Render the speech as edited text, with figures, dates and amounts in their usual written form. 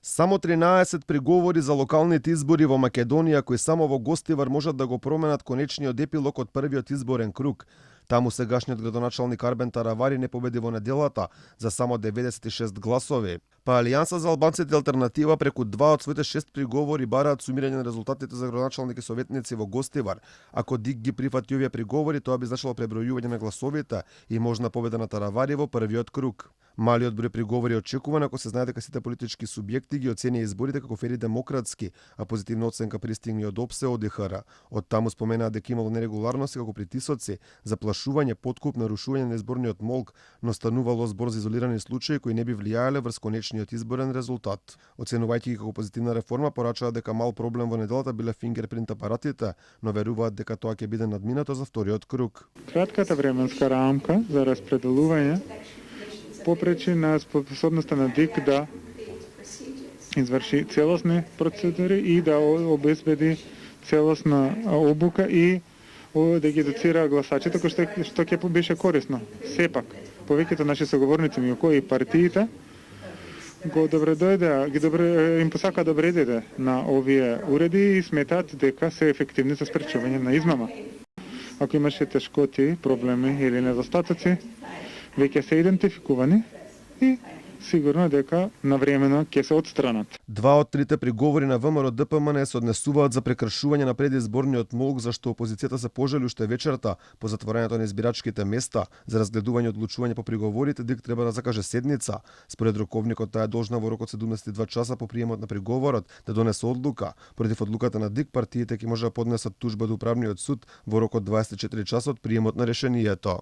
Само 13 приговори за локалните избори во Македонија кои само во Гостивар можат да го променат конечниот епилог од првиот изборен круг. Таму сегашниот градоначалник Арбен Таравари не победи во неделата за само 96 гласови. Па Алијанса за албанците алтернатива преку 2 од своите 6 приговори бараат сумирање на резултатите за градоначалник и советници во Гостивар. Ако ДИК ги прифати овие приговори, тоа би значило пребројување на гласовите и можна победа на Таравари во првиот круг. Малиот број приговори очекуван ако се знае дека сите политички субјекти ги оценија изборите како фери демократски, а позитивна оценка пристигна од ОПСЕ ОДХР. Од таму споменаа дека имало нерегуларности како притисоци, заплашување, подкуп, нарушување на изборниот молк, но станувало збор за изолирани случаи кои не би влијаеле врз конечниот изборен резултат. Оценувајќи ги како позитивна реформа, порачаа дека мал проблем во неделата биле фингерпринт апаратите, но веруваат дека тоа ќе биде надминато за вториот круг. Кратката временска рамка за распределување попречи на способноста на ДИК да изврши целосни процедури и да обезбеди целосна обука и да ги едуцира гласачите, што ќе беше корисно. Сепак, повеќето наши соговорници меѓу кои партиите им посака добре дојде на овие уреди и сметаат дека се ефективни за спречување на измама. Ако имаше тешкоти, проблеми или недостатоци, веќе се идентификувани и сигурно дека навремено ќе се отстранат. 2 од 3 приговори на ВМРО ДПМН се однесуваат за прекршување на предизборниот молк, зашто опозицијата се пожали уште вечерта по затворањето на избирачките места за разгледување и одлучување по приговорите. ДИК треба да закаже седница. Според роковникот таа е должна во рок од 72 часа по приемот на приговорот да донесе одлука. Против одлуката на ДИК партиите ќе може да поднесат тужба до управниот суд во рок од 24 часа од приемот на решението.